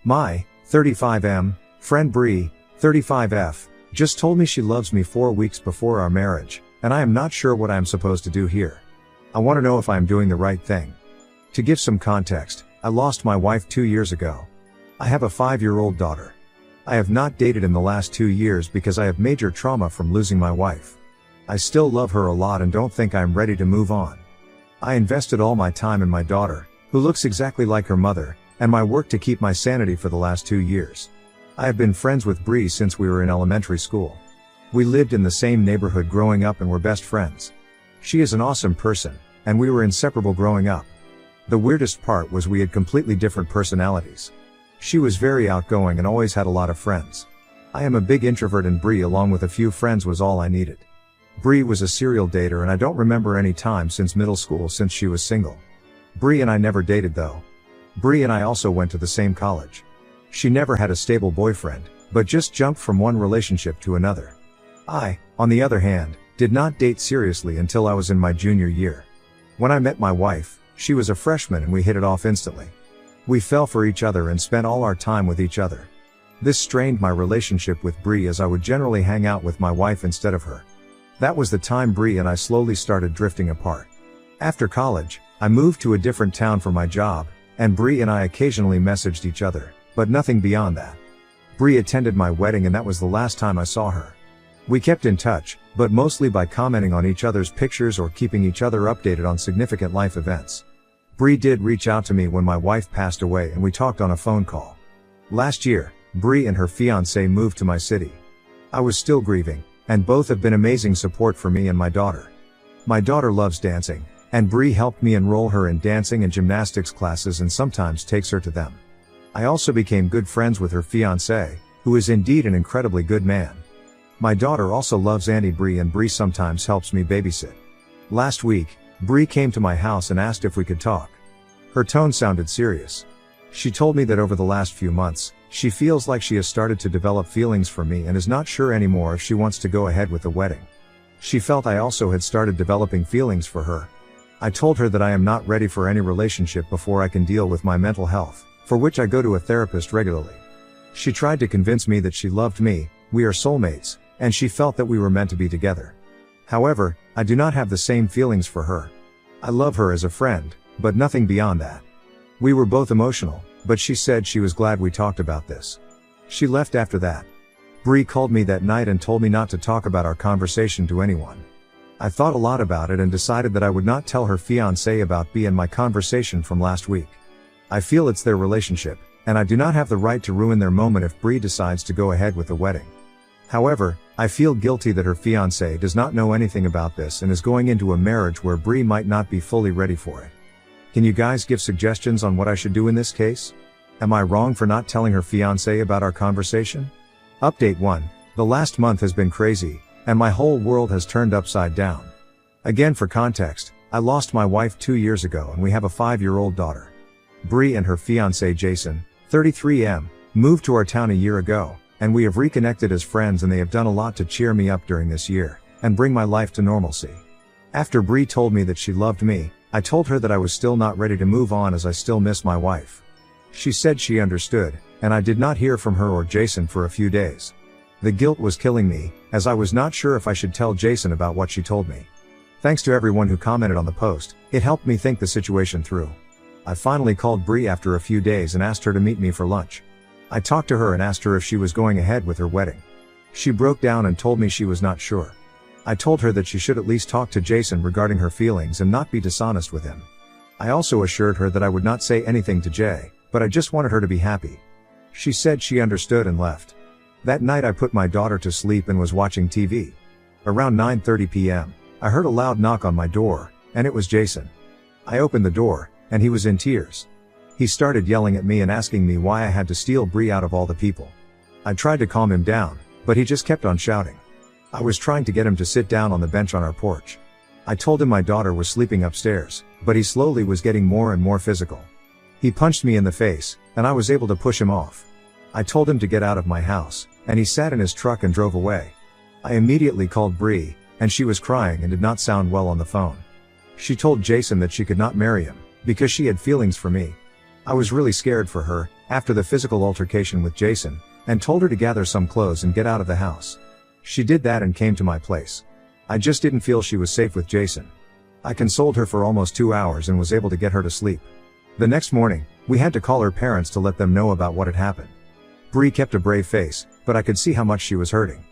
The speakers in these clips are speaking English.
My 35M friend Bree, 35F, just told me she loves me 4 weeks before our marriage, and I am not sure what I am supposed to do here. I want to know if I am doing the right thing. To give some context, I lost my wife 2 years ago. I have a 5-year-old daughter. I have not dated in the last 2 years because I have major trauma from losing my wife. I still love her a lot and don't think I am ready to move on. I invested all my time in my daughter, who looks exactly like her mother, and my work to keep my sanity for the last 2 years. I have been friends with Bree since we were in elementary school. We lived in the same neighborhood growing up and were best friends. She is an awesome person, and we were inseparable growing up. The weirdest part was we had completely different personalities. She was very outgoing and always had a lot of friends. I am a big introvert and Bree along with a few friends was all I needed. Bree was a serial dater and I don't remember any time since middle school since she was single. Bree and I never dated though. Bree and I also went to the same college. She never had a stable boyfriend, but just jumped from one relationship to another. I, on the other hand, did not date seriously until I was in my junior year. When I met my wife, she was a freshman and we hit it off instantly. We fell for each other and spent all our time with each other. This strained my relationship with Bree as I would generally hang out with my wife instead of her. That was the time Bree and I slowly started drifting apart. After college, I moved to a different town for my job, and Bree and I occasionally messaged each other, but nothing beyond that. Bree attended my wedding and that was the last time I saw her. We kept in touch, but mostly by commenting on each other's pictures or keeping each other updated on significant life events. Bree did reach out to me when my wife passed away and we talked on a phone call. Last year, Bree and her fiancé moved to my city. I was still grieving, and both have been amazing support for me and my daughter. My daughter loves dancing, and Bree helped me enroll her in dancing and gymnastics classes and sometimes takes her to them. I also became good friends with her fiancé, who is indeed an incredibly good man. My daughter also loves Auntie Bree and Bree sometimes helps me babysit. Last week, Bree came to my house and asked if we could talk. Her tone sounded serious. She told me that over the last few months, she feels like she has started to develop feelings for me and is not sure anymore if she wants to go ahead with the wedding. She felt I also had started developing feelings for her. I told her that I am not ready for any relationship before I can deal with my mental health, for which I go to a therapist regularly. She tried to convince me that she loved me, we are soulmates, and she felt that we were meant to be together. However, I do not have the same feelings for her. I love her as a friend, but nothing beyond that. We were both emotional, but she said she was glad we talked about this. She left after that. Bree called me that night and told me not to talk about our conversation to anyone. I thought a lot about it and decided that I would not tell her fiancé about Bea and my conversation from last week. I feel it's their relationship, and I do not have the right to ruin their moment if Bree decides to go ahead with the wedding. However, I feel guilty that her fiancé does not know anything about this and is going into a marriage where Bree might not be fully ready for it. Can you guys give suggestions on what I should do in this case? Am I wrong for not telling her fiancé about our conversation? Update 1. The last month has been crazy, and my whole world has turned upside down. Again for context, I lost my wife 2 years ago and we have a 5-year-old daughter. Bree and her fiancé Jason, 33M, moved to our town a year ago, and we have reconnected as friends and they have done a lot to cheer me up during this year, and bring my life to normalcy. After Bree told me that she loved me, I told her that I was still not ready to move on as I still miss my wife. She said she understood, and I did not hear from her or Jason for a few days. The guilt was killing me, as I was not sure if I should tell Jason about what she told me. Thanks to everyone who commented on the post, it helped me think the situation through. I finally called Bree after a few days and asked her to meet me for lunch. I talked to her and asked her if she was going ahead with her wedding. She broke down and told me she was not sure. I told her that she should at least talk to Jason regarding her feelings and not be dishonest with him. I also assured her that I would not say anything to Jay, but I just wanted her to be happy. She said she understood and left. That night I put my daughter to sleep and was watching TV. Around 9:30 p.m., I heard a loud knock on my door, and it was Jason. I opened the door, and he was in tears. He started yelling at me and asking me why I had to steal Bree out of all the people. I tried to calm him down, but he just kept on shouting. I was trying to get him to sit down on the bench on our porch. I told him my daughter was sleeping upstairs, but he slowly was getting more and more physical. He punched me in the face, and I was able to push him off. I told him to get out of my house, and he sat in his truck and drove away. I immediately called Bree, and she was crying and did not sound well on the phone. She told Jason that she could not marry him, because she had feelings for me. I was really scared for her, after the physical altercation with Jason, and told her to gather some clothes and get out of the house. She did that and came to my place. I just didn't feel she was safe with Jason. I consoled her for almost 2 hours and was able to get her to sleep. The next morning, we had to call her parents to let them know about what had happened. Bree kept a brave face, but I could see how much she was hurting.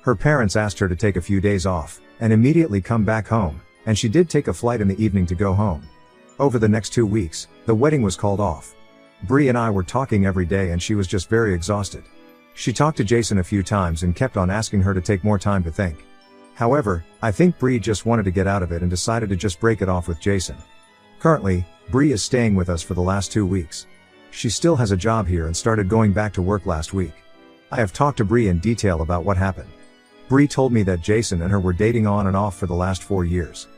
Her parents asked her to take a few days off, and immediately come back home, and she did take a flight in the evening to go home. Over the next 2 weeks, the wedding was called off. Bree and I were talking every day and she was just very exhausted. She talked to Jason a few times and kept on asking her to take more time to think. However, I think Bree just wanted to get out of it and decided to just break it off with Jason. Currently, Bree is staying with us for the last 2 weeks. She still has a job here and started going back to work last week. I have talked to Bree in detail about what happened. Bree told me that Jason and her were dating on and off for the last 4 years.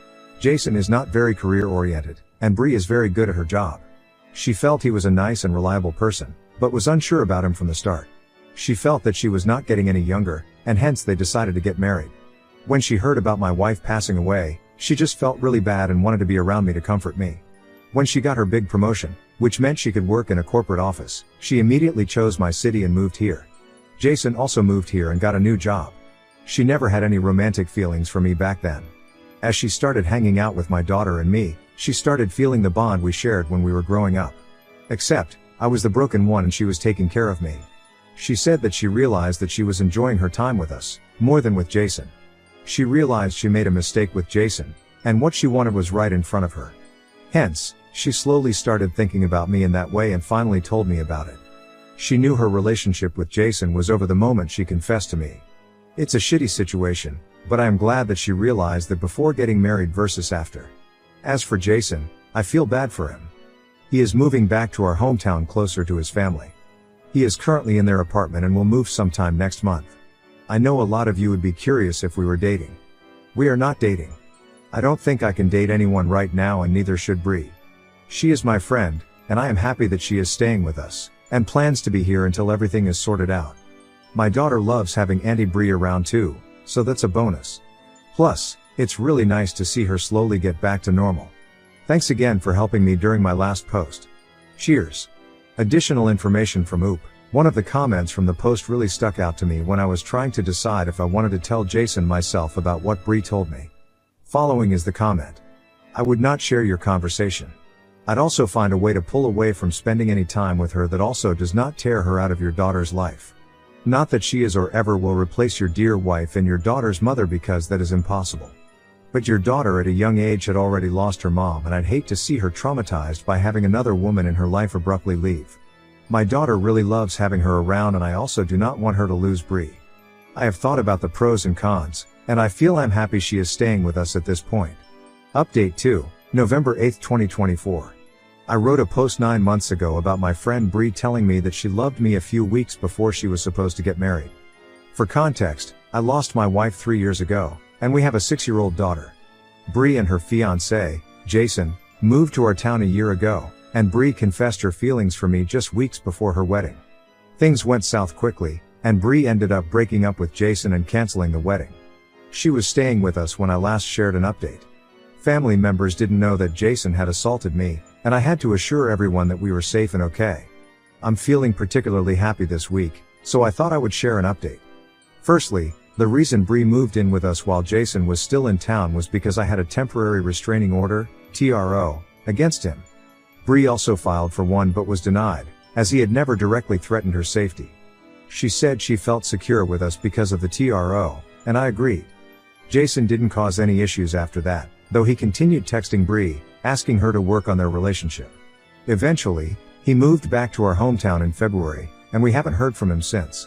Jason is not very career-oriented, and Bree is very good at her job. She felt he was a nice and reliable person, but was unsure about him from the start. She felt that she was not getting any younger, and hence they decided to get married. When she heard about my wife passing away, she just felt really bad and wanted to be around me to comfort me. When she got her big promotion, which meant she could work in a corporate office, she immediately chose my city and moved here. Jason also moved here and got a new job. She never had any romantic feelings for me back then. As she started hanging out with my daughter and me, she started feeling the bond we shared when we were growing up. Except, I was the broken one and she was taking care of me. She said that she realized that she was enjoying her time with us, more than with Jason. She realized she made a mistake with Jason, and what she wanted was right in front of her. Hence, she slowly started thinking about me in that way and finally told me about it. She knew her relationship with Jason was over the moment she confessed to me. It's a shitty situation, but I am glad that she realized that before getting married versus after. As for Jason, I feel bad for him. He is moving back to our hometown closer to his family. He is currently in their apartment and will move sometime next month. I know a lot of you would be curious if we were dating. We are not dating. I don't think I can date anyone right now and neither should Bree. She is my friend, and I am happy that she is staying with us, and plans to be here until everything is sorted out. My daughter loves having Auntie Bree around too, so that's a bonus. Plus, it's really nice to see her slowly get back to normal. Thanks again for helping me during my last post. Cheers. Additional information from Oop. One of the comments from the post really stuck out to me when I was trying to decide if I wanted to tell Jason myself about what Bree told me. Following is the comment. I would not share your conversation. I'd also find a way to pull away from spending any time with her that also does not tear her out of your daughter's life. Not that she is or ever will replace your dear wife and your daughter's mother because that is impossible. But your daughter at a young age had already lost her mom and I'd hate to see her traumatized by having another woman in her life abruptly leave. My daughter really loves having her around and I also do not want her to lose Bree. I have thought about the pros and cons, and I feel I'm happy she is staying with us at this point. Update 2, November 8, 2024. I wrote a post 9 months ago about my friend Bree telling me that she loved me a few weeks before she was supposed to get married. For context, I lost my wife 3 years ago, and we have a 6-year-old daughter. Bree and her fiancé, Jason, moved to our town a year ago, and Bree confessed her feelings for me just weeks before her wedding. Things went south quickly, and Bree ended up breaking up with Jason and canceling the wedding. She was staying with us when I last shared an update. Family members didn't know that Jason had assaulted me, and I had to assure everyone that we were safe and okay. I'm feeling particularly happy this week, so I thought I would share an update. Firstly, the reason Bree moved in with us while Jason was still in town was because I had a temporary restraining order, TRO, against him. Bree also filed for one but was denied, as he had never directly threatened her safety. She said she felt secure with us because of the TRO, and I agreed. Jason didn't cause any issues after that, though he continued texting Bree, asking her to work on their relationship. Eventually, he moved back to our hometown in February, and we haven't heard from him since.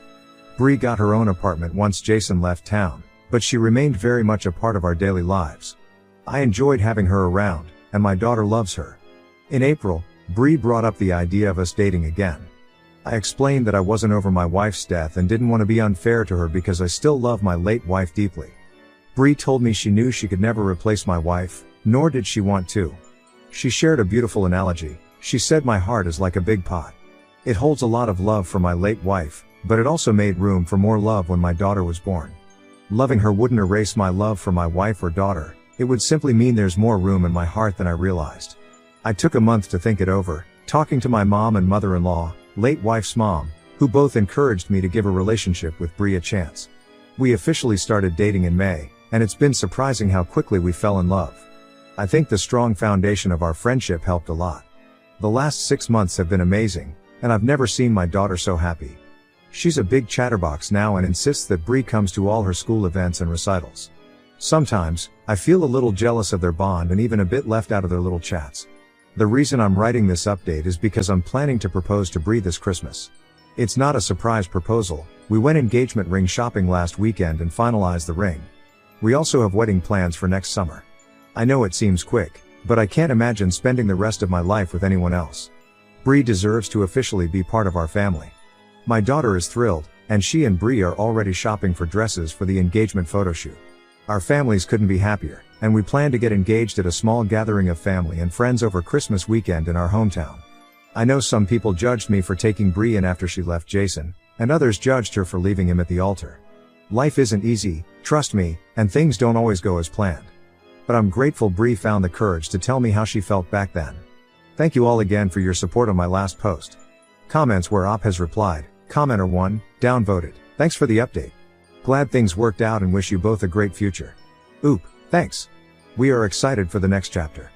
Bree got her own apartment once Jason left town, but she remained very much a part of our daily lives. I enjoyed having her around, and my daughter loves her. In April, Bree brought up the idea of us dating again. I explained that I wasn't over my wife's death and didn't want to be unfair to her because I still love my late wife deeply. Bree told me she knew she could never replace my wife, nor did she want to. She shared a beautiful analogy. She said my heart is like a big pot. It holds a lot of love for my late wife, but it also made room for more love when my daughter was born. Loving her wouldn't erase my love for my wife or daughter, it would simply mean there's more room in my heart than I realized. I took a month to think it over, talking to my mom and mother-in-law, late wife's mom, who both encouraged me to give a relationship with Bree a chance. We officially started dating in May, and it's been surprising how quickly we fell in love. I think the strong foundation of our friendship helped a lot. The last 6 months have been amazing, and I've never seen my daughter so happy. She's a big chatterbox now and insists that Bree comes to all her school events and recitals. Sometimes, I feel a little jealous of their bond and even a bit left out of their little chats. The reason I'm writing this update is because I'm planning to propose to Bree this Christmas. It's not a surprise proposal. We went engagement ring shopping last weekend and finalized the ring. We also have wedding plans for next summer. I know it seems quick, but I can't imagine spending the rest of my life with anyone else. Bree deserves to officially be part of our family. My daughter is thrilled, and she and Bree are already shopping for dresses for the engagement photo shoot. Our families couldn't be happier, and we plan to get engaged at a small gathering of family and friends over Christmas weekend in our hometown. I know some people judged me for taking Bree in after she left Jason, and others judged her for leaving him at the altar. Life isn't easy, trust me, and things don't always go as planned. But I'm grateful Bree found the courage to tell me how she felt back then. Thank you all again for your support on my last post. Comments where Op has replied, Commenter 1, downvoted. Thanks for the update. Glad things worked out and wish you both a great future. Oop, thanks. We are excited for the next chapter.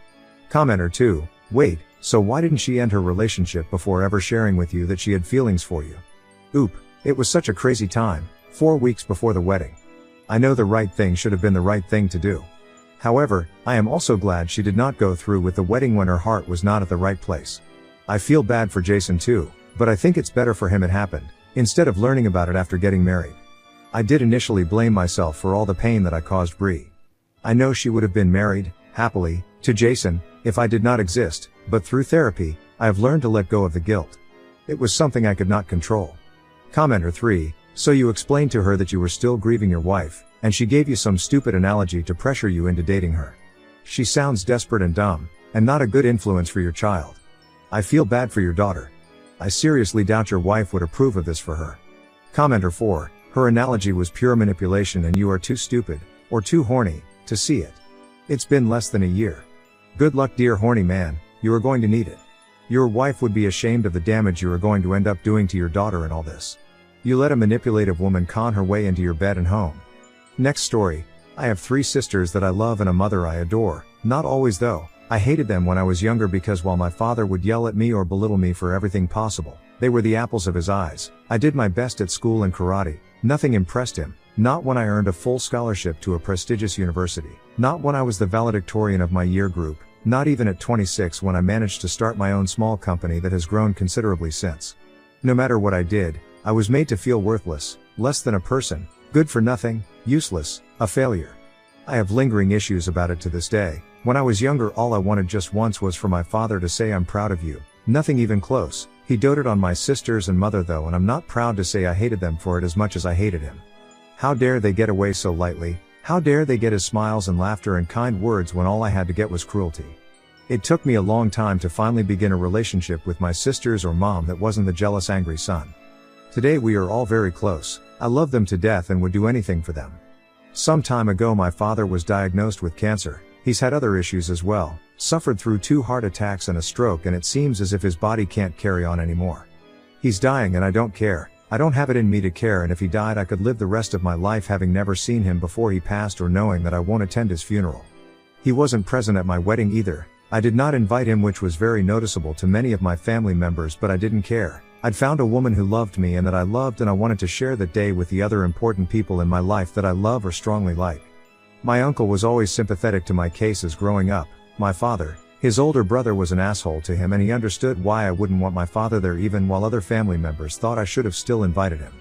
Commenter 2, wait, so why didn't she end her relationship before ever sharing with you that she had feelings for you? Oop, it was such a crazy time, 4 weeks before the wedding. I know the right thing should have been the right thing to do. However, I am also glad she did not go through with the wedding when her heart was not at the right place. I feel bad for Jason too, but I think it's better for him it happened, instead of learning about it after getting married. I did initially blame myself for all the pain that I caused Bree. I know she would have been married, happily, to Jason, if I did not exist, but through therapy, I have learned to let go of the guilt. It was something I could not control. Commenter 3, so you explained to her that you were still grieving your wife, and she gave you some stupid analogy to pressure you into dating her. She sounds desperate and dumb, and not a good influence for your child. I feel bad for your daughter. I seriously doubt your wife would approve of this for her. Commenter 4, her analogy was pure manipulation and you are too stupid, or too horny, to see it. It's been less than a year. Good luck dear horny man, you are going to need it. Your wife would be ashamed of the damage you are going to end up doing to your daughter in all this. You let a manipulative woman con her way into your bed and home. Next story. I have 3 sisters that I love and a mother I adore, not always though. I hated them when I was younger because while my father would yell at me or belittle me for everything possible, they were the apples of his eyes. I did my best at school and karate. Nothing impressed him, not when I earned a full scholarship to a prestigious university, not when I was the valedictorian of my year group, not even at 26 when I managed to start my own small company that has grown considerably since. No matter what I did, I was made to feel worthless, less than a person, good for nothing, useless, a failure. I have lingering issues about it to this day. When I was younger all I wanted just once was for my father to say I'm proud of you, nothing even close. He doted on my sisters and mother though and I'm not proud to say I hated them for it as much as I hated him. How dare they get away so lightly, how dare they get his smiles and laughter and kind words when all I had to get was cruelty. It took me a long time to finally begin a relationship with my sisters or mom that wasn't the jealous angry son. Today we are all very close, I love them to death and would do anything for them. Some time ago my father was diagnosed with cancer, he's had other issues as well, suffered through 2 heart attacks and a stroke and it seems as if his body can't carry on anymore. He's dying and I don't care, I don't have it in me to care and if he died I could live the rest of my life having never seen him before he passed or knowing that I won't attend his funeral. He wasn't present at my wedding either, I did not invite him which was very noticeable to many of my family members but I didn't care. I'd found a woman who loved me and that I loved and I wanted to share that day with the other important people in my life that I love or strongly like. My uncle was always sympathetic to my cases growing up. My father, his older brother was an asshole to him and he understood why I wouldn't want my father there even while other family members thought I should have still invited him.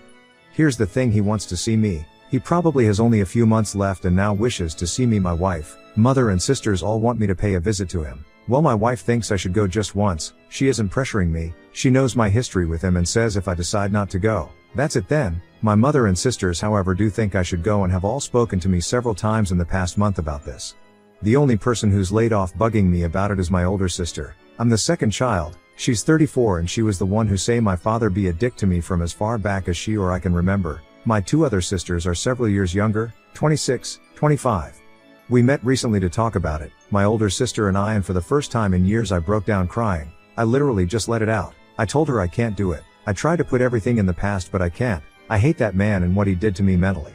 Here's the thing, he wants to see me. He probably has only a few months left and now wishes to see me. My wife, mother and sisters all want me to pay a visit to him. Well, my wife thinks I should go just once. She isn't pressuring me. She knows my history with him and says if I decide not to go, that's it then. My mother and sisters however do think I should go and have all spoken to me several times in the past month about this. The only person who's laid off bugging me about it is my older sister. I'm the second child, she's 34 and she was the one who say my father be a dick to me from as far back as she or I can remember. My 2 other sisters are several years younger, 26, 25. We met recently to talk about it, my older sister and for the first time in years I broke down crying. I literally just let it out. I told her I can't do it. I try to put everything in the past but I can't. I hate that man and what he did to me mentally.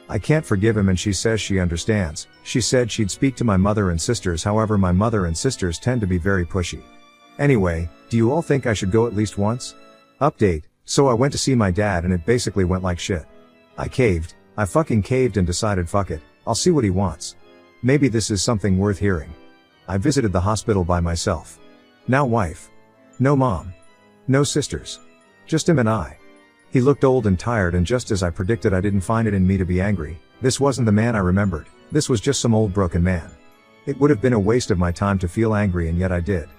I can't forgive him and she says she understands. She said she'd speak to my mother and sisters, however my mother and sisters tend to be very pushy. Anyway, do you all think I should go at least once? Update, so I went to see my dad and it basically went like shit. I caved, I fucking caved and decided fuck it, I'll see what he wants. Maybe this is something worth hearing. I visited the hospital by myself. Now wife. No mom. No sisters. Just him and I. He looked old and tired and just as I predicted I didn't find it in me to be angry. This wasn't the man I remembered, this was just some old broken man. It would have been a waste of my time to feel angry and yet I did.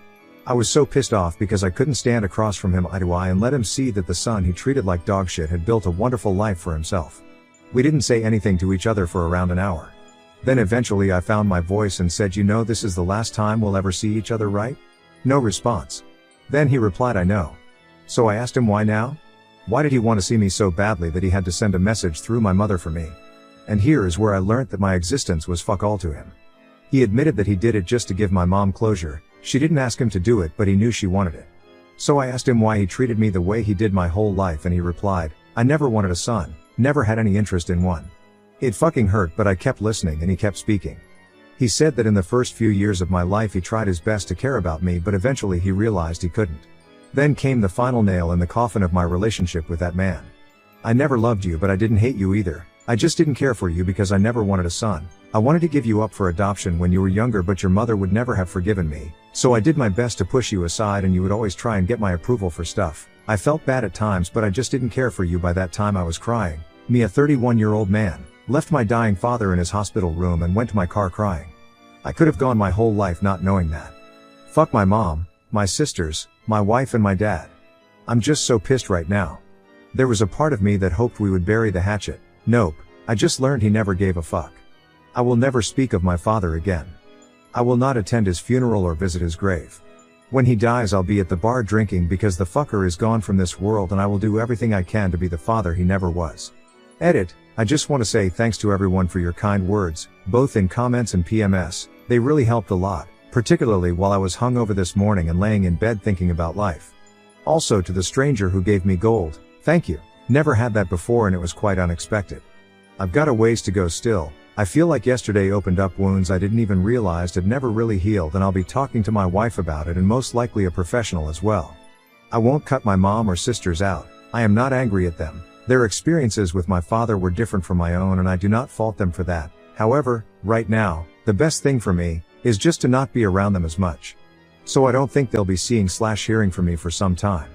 I was so pissed off because I couldn't stand across from him eye to eye and let him see that the son he treated like dog shit had built a wonderful life for himself. We didn't say anything to each other for around an hour. Then eventually I found my voice and said, you know this is the last time we'll ever see each other, right? No response. Then he replied, I know. So I asked him why now? Why did he want to see me so badly that he had to send a message through my mother for me? And here is where I learnt that my existence was fuck all to him. He admitted that he did it just to give my mom closure. She didn't ask him to do it but he knew she wanted it. So I asked him why he treated me the way he did my whole life and he replied, I never wanted a son, never had any interest in one. It fucking hurt but I kept listening and he kept speaking. He said that in the first few years of my life he tried his best to care about me but eventually he realized he couldn't. Then came the final nail in the coffin of my relationship with that man. I never loved you but I didn't hate you either. I just didn't care for you because I never wanted a son. I wanted to give you up for adoption when you were younger but your mother would never have forgiven me. So I did my best to push you aside and you would always try and get my approval for stuff. I felt bad at times but I just didn't care for you. By that time I was crying. Me, a 31-year-old man, left my dying father in his hospital room and went to my car crying. I could have gone my whole life not knowing that. Fuck my mom, my sisters, my wife and my dad. I'm just so pissed right now. There was a part of me that hoped we would bury the hatchet. Nope, I just learned he never gave a fuck. I will never speak of my father again. I will not attend his funeral or visit his grave. When he dies I'll be at the bar drinking because the fucker is gone from this world and I will do everything I can to be the father he never was. Edit, I just want to say thanks to everyone for your kind words, both in comments and PMS, they really helped a lot, particularly while I was hungover this morning and laying in bed thinking about life. Also to the stranger who gave me gold, thank you, never had that before and it was quite unexpected. I've got a ways to go still. I feel like yesterday opened up wounds I didn't even realize had never really healed and I'll be talking to my wife about it and most likely a professional as well. I won't cut my mom or sisters out, I am not angry at them. Their experiences with my father were different from my own and I do not fault them for that. However, right now, the best thing for me, is just to not be around them as much. So I don't think they'll be seeing/hearing from me for some time.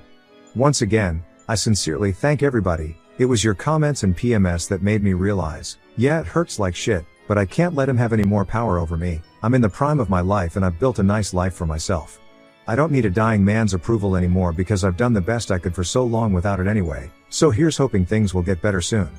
Once again, I sincerely thank everybody. It was your comments and PMS that made me realize, yeah it hurts like shit, but I can't let him have any more power over me. I'm in the prime of my life and I've built a nice life for myself. I don't need a dying man's approval anymore because I've done the best I could for so long without it anyway, so here's hoping things will get better soon.